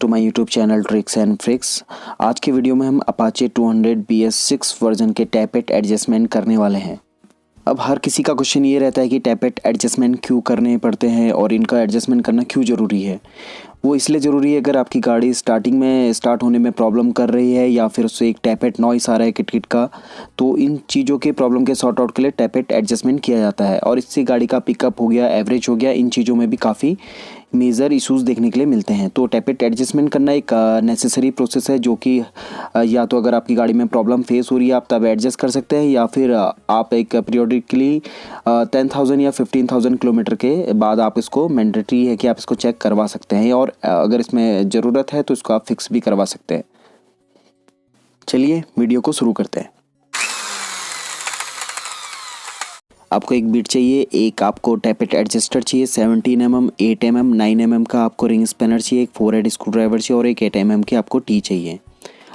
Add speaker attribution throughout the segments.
Speaker 1: To my YouTube channel tricks and fricks. आज के video में हम अपाचे 200 BS6 वर्जन के टैपेट एडजस्टमेंट करने वाले हैं। अब हर किसी का क्वेश्चन ये रहता है कि टैपेट एडजस्टमेंट क्यों करने पड़ते हैं और इनका एडजस्टमेंट करना क्यों ज़रूरी है। वो इसलिए ज़रूरी है अगर आपकी गाड़ी स्टार्टिंग में स्टार्ट होने में प्रॉब्लम कर रही है या फिर उससे एक टैपेट नॉइस आ रहा है किट का, तो इन चीज़ों के प्रॉब्लम के सॉर्ट आउट के लिए टैपेट एडजस्टमेंट किया जाता है और इससे गाड़ी का पिकअप हो गया, एवरेज हो गया, इन चीज़ों में भी काफ़ी मेजर इश्यूज़ देखने के लिए मिलते हैं। तो टैपेट एडजस्टमेंट करना एक नेसेसरी प्रोसेस है जो कि या तो अगर आपकी गाड़ी में प्रॉब्लम फेस हो रही है आप तब एडजस्ट कर सकते हैं या फिर आप एक पीरियोडिकली 10,000 या 15,000 किलोमीटर के बाद आप इसको मैंडेटरी है कि आप इसको चेक करवा सकते हैं और अगर इसमें ज़रूरत है तो इसको आप फिक्स भी करवा सकते हैं। चलिए वीडियो को शुरू करते हैं। आपको एक बीट चाहिए, एक आपको टैपेट एडजस्टर चाहिए, 17 mm, 8 mm, 9 mm का आपको रिंग स्पैनर चाहिए, एक 4 हेड स्क्रू ड्राइवर चाहिए और एक 8 mm की आपको टी चाहिए।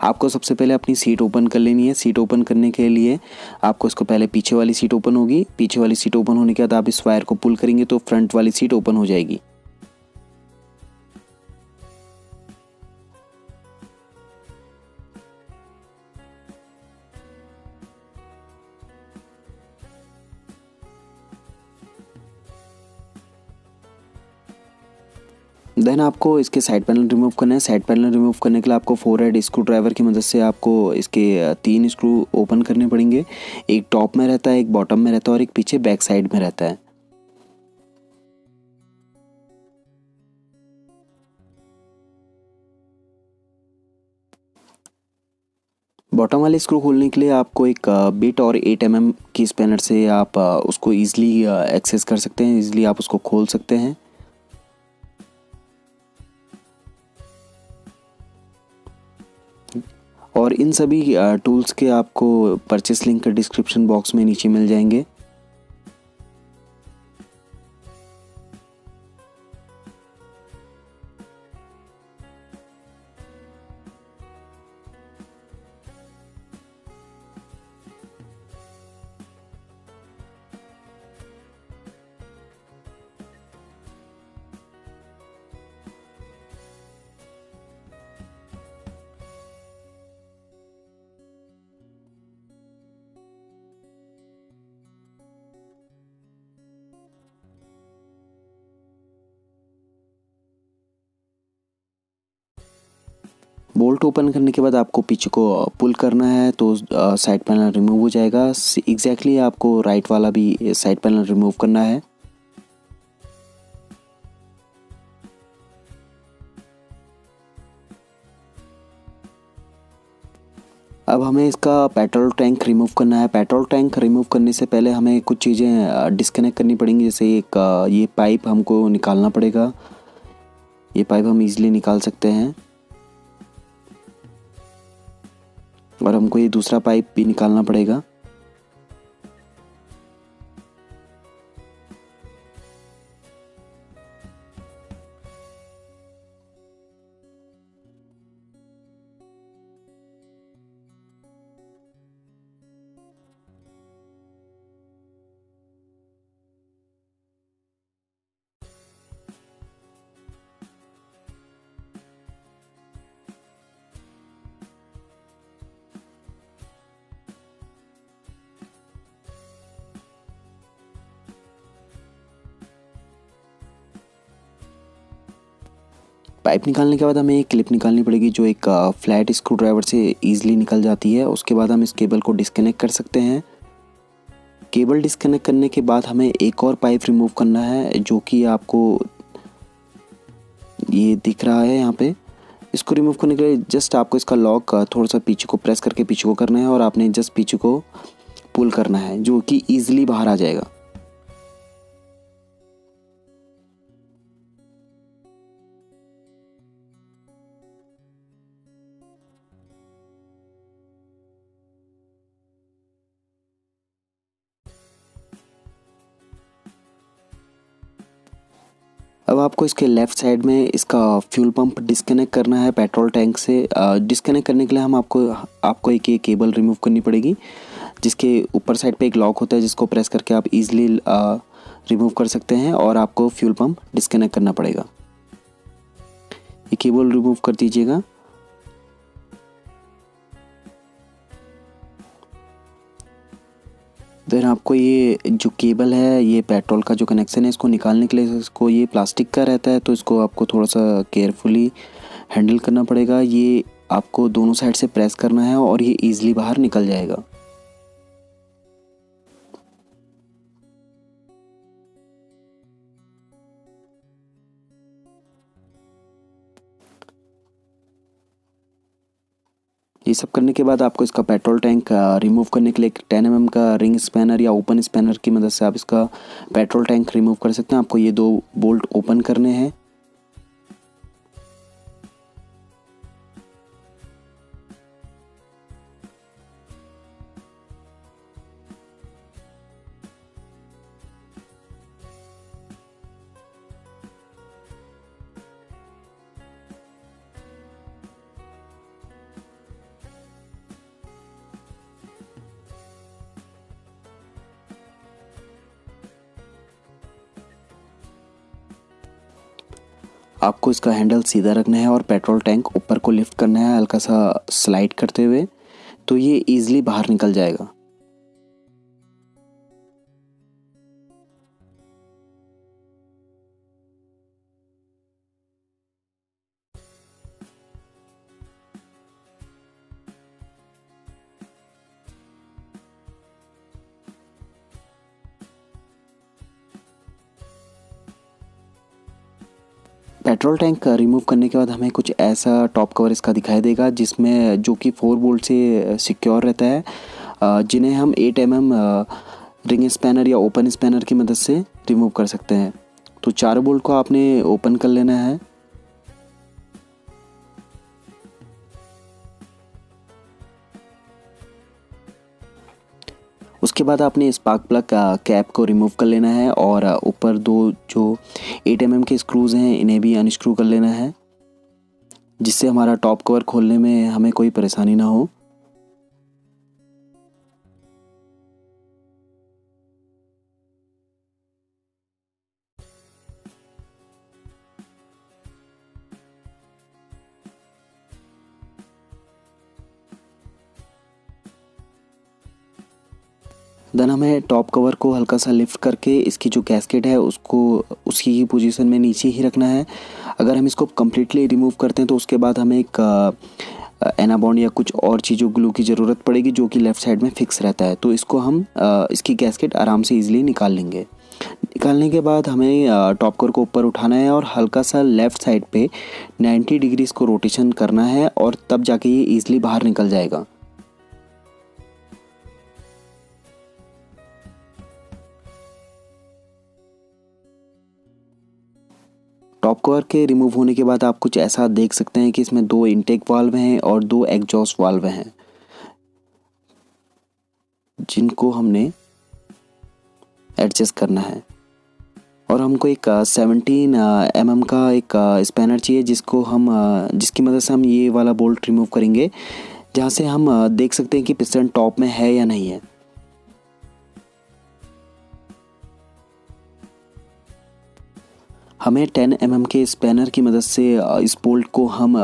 Speaker 1: आपको सबसे पहले अपनी सीट ओपन कर लेनी है। सीट ओपन करने के लिए आपको इसको पहले पीछे वाली सीट ओपन होगी। पीछे वाली सीट ओपन होने के बाद आप इस वायर को पुल करेंगे तो फ्रंट वाली सीट ओपन हो जाएगी। देन आपको इसके साइड पैनल रिमूव करना है। साइड पैनल रिमूव करने के लिए आपको 4 हेड स्क्रू ड्राइवर की मदद से आपको इसके 3 स्क्रू ओपन करने पड़ेंगे। एक टॉप में रहता है, एक बॉटम में रहता है और एक पीछे बैक साइड में रहता है। बॉटम वाले स्क्रू खोलने के लिए आपको एक बिट और 8 mm की स्पैनर से आप उसको ईजिली एक्सेस कर सकते हैं, ईजिली आप उसको खोल सकते हैं। और इन सभी टूल्स के आपको परचेस लिंक डिस्क्रिप्शन बॉक्स में नीचे मिल जाएंगे। बोल्ट ओपन करने के बाद आपको पीछे को पुल करना है तो साइड पैनल रिमूव हो जाएगा। एग्जैक्टली आपको राइट वाला भी साइड पैनल रिमूव करना है। अब हमें इसका पेट्रोल टैंक रिमूव करना है। पेट्रोल टैंक रिमूव करने से पहले हमें कुछ चीज़ें डिस्कनेक्ट करनी पड़ेंगी। जैसे एक ये पाइप हमको निकालना पड़ेगा। ये पाइप हम इजीली निकाल सकते हैं और हमको ये दूसरा पाइप भी निकालना पड़ेगा। पाइप निकालने के बाद हमें एक क्लिप निकालनी पड़ेगी जो एक फ्लैट स्क्रू ड्राइवर से ईजिली निकल जाती है। उसके बाद हम इस केबल को डिस्कनेक्ट कर सकते हैं। केबल डिस्कनेक्ट करने के बाद हमें एक और पाइप रिमूव करना है जो कि आपको ये दिख रहा है यहाँ पे। इसको रिमूव करने के लिए जस्ट आपको इसका लॉक थोड़ा सा पीछे को प्रेस करके पीछे को करना है और आपने जस्ट पीछे को पुल करना है जो कि ईजिली बाहर आ जाएगा। अब आपको इसके लेफ़्ट साइड में इसका फ्यूल पंप डिस्कनेक्ट करना है पेट्रोल टैंक से। डिस्कनेक्ट करने के लिए हम आपको एक ये केबल रिमूव करनी पड़ेगी जिसके ऊपर साइड पे एक लॉक होता है जिसको प्रेस करके आप इजीली रिमूव कर सकते हैं और आपको फ्यूल पंप डिस्कनेक्ट करना पड़ेगा। ये केबल रिमूव कर दीजिएगा। देन आपको ये जो केबल है, ये पेट्रोल का जो कनेक्शन है, इसको निकालने के लिए इसको ये प्लास्टिक का रहता है, तो इसको आपको थोड़ा सा केयरफुली हैंडल करना पड़ेगा। ये आपको दोनों साइड से प्रेस करना है और ये ईजिली बाहर निकल जाएगा। ये सब करने के बाद आपको इसका पेट्रोल टैंक रिमूव करने के लिए 10 mm का रिंग स्पैनर या ओपन स्पैनर की मदद से आप इसका पेट्रोल टैंक रिमूव कर सकते हैं। आपको ये 2 बोल्ट ओपन करने हैं। आपको इसका हैंडल सीधा रखना है और पेट्रोल टैंक ऊपर को लिफ्ट करना है हल्का सा स्लाइड करते हुए, तो ये ईजिली बाहर निकल जाएगा। पेट्रोल टैंक रिमूव करने के बाद हमें कुछ ऐसा टॉप कवर इसका दिखाई देगा, जिसमें जो कि 4 बोल्ट से सिक्योर रहता है, जिन्हें हम 8 mm रिंग स्पैनर या ओपन स्पैनर की मदद से रिमूव कर सकते हैं। तो 4 बोल्ट को आपने ओपन कर लेना है। उसके बाद आपने स्पार्क प्लग का कैप को रिमूव कर लेना है और ऊपर 2 जो 8 mm के स्क्रूज़ हैं इन्हें भी अनस्क्रू कर लेना है, जिससे हमारा टॉप कवर खोलने में हमें कोई परेशानी ना हो। देन हमें टॉप कवर को हल्का सा लिफ्ट करके इसकी जो गैस्केट है उसको उसकी ही पोजीशन में नीचे ही रखना है। अगर हम इसको कम्प्लीटली रिमूव करते हैं तो उसके बाद हमें एक एनाबॉन्ड या कुछ और चीज़ों ग्लू की ज़रूरत पड़ेगी, जो कि लेफ़्ट साइड में फिक्स रहता है। तो इसको हम इसकी गैस्केट आराम से ईजिली निकाल लेंगे। निकालने के बाद हमें टॉप कवर को ऊपर उठाना है और हल्का सा लेफ़्ट साइड पे 90 डिग्री इसको रोटेशन करना है और तब जाके ये ईजिली बाहर निकल जाएगा। टॉप कवर के रिमूव होने के बाद आप कुछ ऐसा देख सकते हैं कि इसमें 2 इनटेक वाल्व हैं और 2 एग्जॉस्ट वाल्व हैं, जिनको हमने एडजस्ट करना है। और हमको एक 17 mm का एक स्पैनर चाहिए, जिसकी मदद से हम ये वाला बोल्ट रिमूव करेंगे, जहाँ से हम देख सकते हैं कि पिस्टन टॉप में है या नहीं है। हमें 10 mm के स्पैनर की मदद से इस बोल्ट को हम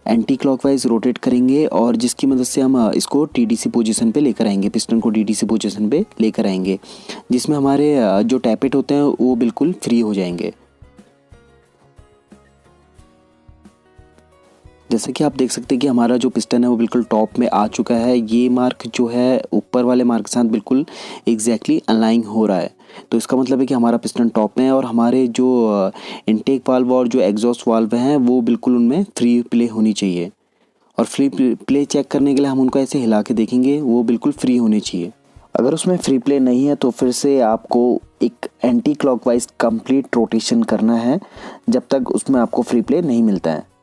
Speaker 1: एंटी क्लॉकवाइज रोटेट करेंगे और जिसकी मदद से हम इसको टीडीसी पोजीशन पे लेकर आएंगे, पिस्टन को टीडीसी पोजीशन पे लेकर आएंगे, जिसमें हमारे जो टैपेट होते हैं वो बिल्कुल फ्री हो जाएंगे। जैसे कि आप देख सकते हैं कि हमारा जो पिस्टन है वो बिल्कुल टॉप में आ चुका है। ये मार्क जो है ऊपर वाले मार्क के साथ बिल्कुल एग्जैक्टली अलाइन हो रहा है, तो इसका मतलब है कि हमारा पिस्टन टॉप में है और हमारे जो इनटेक वाल्व और जो एग्जॉस्ट वाल्व हैं वो बिल्कुल उनमें फ्री प्ले होनी चाहिए। और फ्री प्ले चेक करने के लिए हम उनको ऐसे हिला के देखेंगे, वो बिल्कुल फ्री होने चाहिए। अगर उसमें फ्री प्ले नहीं है तो फिर से आपको एक एंटी क्लॉकवाइज कंप्लीट रोटेशन करना है, जब तक उसमें आपको फ्री प्ले नहीं मिलता है।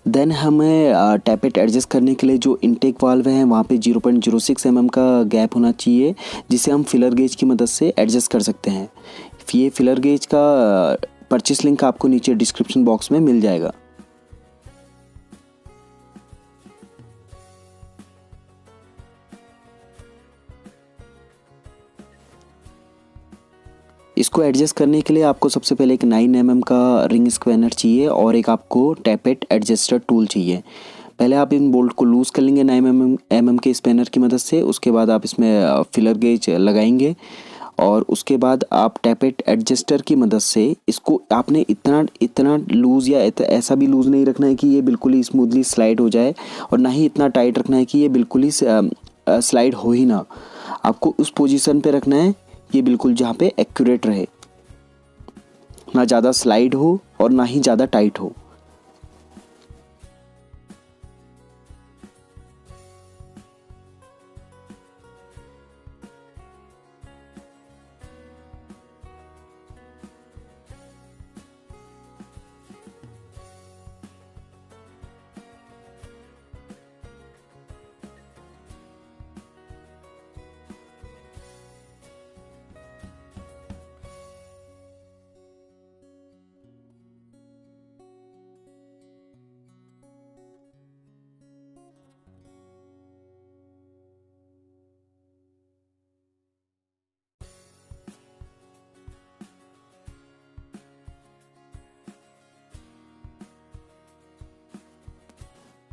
Speaker 1: देन हमें टैपेट एडजस्ट करने के लिए जो इनटेक वाल्व हैं वहाँ पे 0.06 mm का गैप होना चाहिए, जिसे हम फिलर गेज की मदद से एडजस्ट कर सकते हैं। ये फिलर गेज का परचेस लिंक आपको नीचे डिस्क्रिप्शन बॉक्स में मिल जाएगा। इसको इसको एडजस्ट करने के लिए आपको सबसे पहले एक 9 mm का रिंग स्क्वेनर चाहिए और एक आपको टैपेट एडजस्टर टूल चाहिए। पहले आप इन बोल्ट को लूज़ कर लेंगे 9 mm के स्पेनर की मदद से। उसके बाद आप इसमें फिलर गेज लगाएंगे और उसके बाद आप टैपेट एडजस्टर की मदद से इसको आपने इतना लूज़ या ऐसा भी लूज़ नहीं रखना है कि ये बिल्कुल ही स्मूथली स्लाइड हो जाए, और ना ही इतना टाइट रखना है कि ये बिल्कुल ही स्लाइड हो ही ना। आपको उस पोजीशन पे रखना है ये बिल्कुल जहाँ पे एक्यूरेट रहे, ना ज़्यादा स्लाइड हो और ना ही ज़्यादा टाइट हो।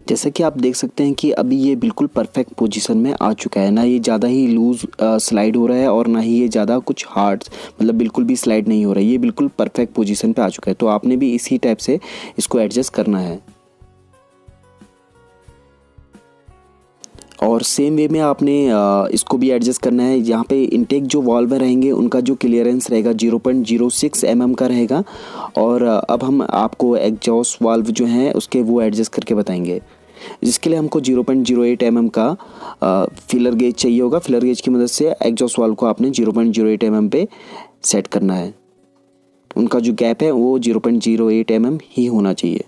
Speaker 1: जैसा कि आप देख सकते हैं कि अभी ये बिल्कुल परफेक्ट पोजीशन में आ चुका है, ना ये ज़्यादा ही लूज़ स्लाइड हो रहा है और ना ही ये ज़्यादा कुछ हार्ड, मतलब बिल्कुल भी स्लाइड नहीं हो रहा है। ये बिल्कुल परफेक्ट पोजीशन पे आ चुका है। तो आपने भी इसी टाइप से इसको एडजस्ट करना है। और सेम वे में आपने इसको भी एडजस्ट करना है। यहाँ पे इनटेक जो वाल्व में रहेंगे उनका जो क्लियरेंस रहेगा 0.06 mm का रहेगा। और अब हम आपको एग्जॉस्ट वाल्व जो हैं उसके वो एडजस्ट करके बताएंगे, जिसके लिए हमको 0.08 mm का फिलर गेज चाहिए होगा। फिलर गेज की मदद से एग्जॉस्ट वाल्व को आपने 0.08 mm पे सेट करना है। उनका जो गैप है वो 0.08 mm ही होना चाहिए।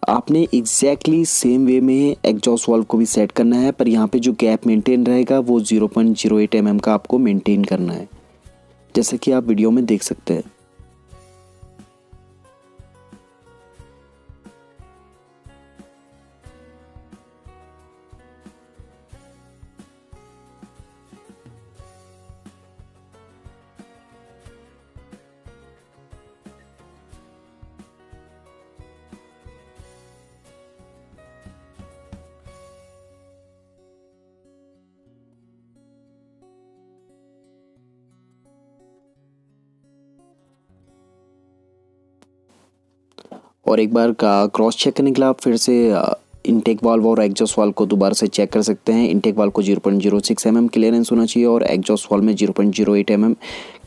Speaker 1: आपने एग्जैक्टली सेम वे में एग्जॉस्ट वाल्व को भी सेट करना है, पर यहाँ पे जो गैप मेंटेन रहेगा वो 0.08 mm का आपको मेंटेन करना है, जैसे कि आप वीडियो में देख सकते हैं। और एक बार क्रॉस चेक करने के लिए आप फिर से इनटेक वाल्व और एग्जॉस्ट वाल्व को दोबारा से चेक कर सकते हैं। इनटेक वाल्व को 0.06 mm क्लियरेंस होना चाहिए और एग्जॉस्ट वाल्व में 0.08 mm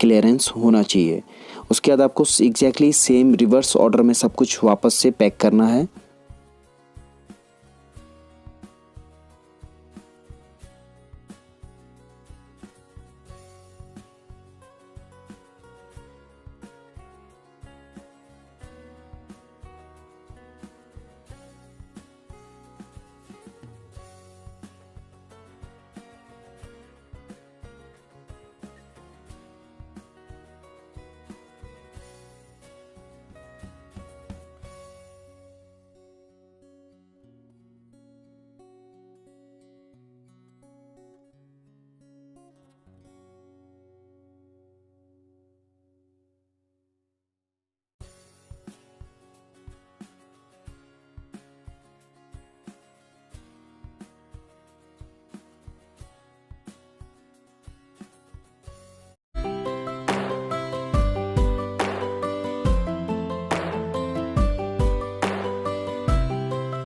Speaker 1: क्लियरेंस होना चाहिए। उसके बाद आपको एग्जैक्टली सेम रिवर्स ऑर्डर में सब कुछ वापस से पैक करना है।